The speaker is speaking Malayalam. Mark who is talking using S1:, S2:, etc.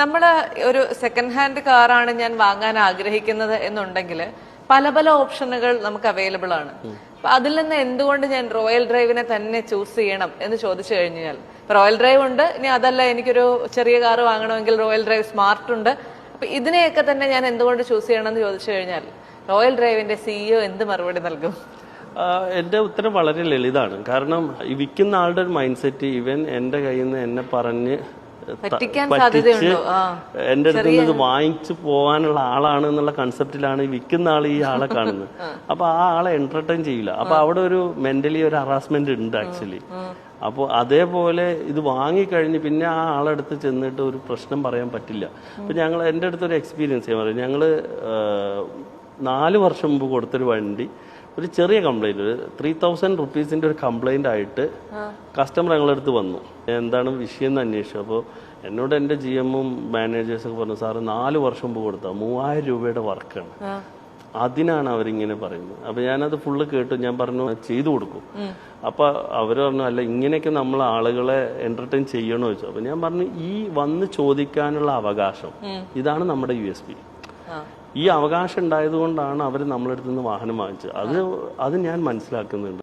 S1: നമ്മള് ഒരു സെക്കൻഡ് ഹാൻഡ് കാറാണ് ഞാൻ വാങ്ങാൻ ആഗ്രഹിക്കുന്നത് എന്നുണ്ടെങ്കിൽ പല പല ഓപ്ഷനുകൾ നമുക്ക് അവൈലബിൾ ആണ്. അപ്പൊ അതിൽ നിന്ന് എന്തുകൊണ്ട് ഞാൻ റോയൽ ഡ്രൈവിനെ തന്നെ ചൂസ് ചെയ്യണം എന്ന് ചോദിച്ചു കഴിഞ്ഞാൽ, റോയൽ ഡ്രൈവ് ഉണ്ട്, ഇനി അതല്ല എനിക്കൊരു ചെറിയ കാർ വാങ്ങണമെങ്കിൽ റോയൽ ഡ്രൈവ് സ്മാർട്ട് ഉണ്ട്. അപ്പൊ ഇതിനെയൊക്കെ തന്നെ ഞാൻ എന്തുകൊണ്ട് ചൂസ് ചെയ്യണം എന്ന് ചോദിച്ചു കഴിഞ്ഞാൽ റോയൽ ഡ്രൈവിന്റെ സിഇഒ എന്ത് മറുപടി നൽകും?
S2: എന്റെ ഉത്തരം വളരെ ലളിതാണ്. കാരണം ഈ വിൽക്കുന്ന ആളുടെ ഒരു മൈൻഡ് സെറ്റ് ഇവൻ എന്റെ കയ്യിൽ നിന്ന് എന്നെ പറഞ്ഞ് പറ്റിച്ച് എന്റെ അടുത്ത് നിന്ന് ഇത് വാങ്ങിച്ചു പോകാനുള്ള ആളാണ് എന്നുള്ള കൺസെപ്റ്റിലാണ് ഈ വിൽക്കുന്ന ആൾ ഈ ആളെ കാണുന്നത്. അപ്പൊ ആ ആളെ എന്റർടൈൻ ചെയ്യില്ല. അപ്പൊ അവിടെ ഒരു മെന്റലി ഒരു ഹറാസ്മെന്റ് ഉണ്ട് ആക്ച്വലി. അപ്പോൾ അതേപോലെ ഇത് വാങ്ങിക്കഴിഞ്ഞ് പിന്നെ ആ ആളെടുത്ത് ചെന്നിട്ട് ഒരു പ്രശ്നം പറയാൻ പറ്റില്ല. അപ്പൊ ഞങ്ങൾ എൻ്റെ അടുത്തൊരു എക്സ്പീരിയൻസ് ഞാൻ പറയും. ഞങ്ങള് 4 വർഷം മുമ്പ് കൊടുത്തൊരു വണ്ടി ഒരു ചെറിയ കംപ്ലൈന്റ്, ഒരു 3000 റുപ്പീസിന്റെ ഒരു കംപ്ലൈന്റ് ആയിട്ട് കസ്റ്റമർ ഞങ്ങളടുത്ത് വന്നു. എന്താണ് വിഷയം എന്ന് അന്വേഷിച്ചു. അപ്പോൾ എന്നോട് എൻ്റെ GM-ഉം മാനേജേഴ്സൊക്കെ പറഞ്ഞു, സാറ് 4 വർഷം മുമ്പ് കൊടുത്ത 3000 രൂപയുടെ വർക്കാണ്, അതിനാണ് അവരിങ്ങനെ പറയുന്നത്. അപ്പൊ ഞാനത് ഫുള്ള് കേട്ടു. ഞാൻ പറഞ്ഞു ചെയ്തു കൊടുക്കും. അപ്പൊ അവര് പറഞ്ഞു അല്ല ഇങ്ങനെയൊക്കെ നമ്മൾ ആളുകളെ എന്റർടൈൻ ചെയ്യണോ ചോദിച്ചു. അപ്പൊ ഞാൻ പറഞ്ഞു ഈ വന്ന് ചോദിക്കാനുള്ള അവകാശം ഇതാണ് നമ്മുടെ USP. ഈ അവകാശം ഉണ്ടായതുകൊണ്ടാണ് അവർ നമ്മളടുത്ത് നിന്ന് വാഹനം വാങ്ങിച്ചത്. അത് ഞാൻ മനസ്സിലാക്കുന്നുണ്ട്.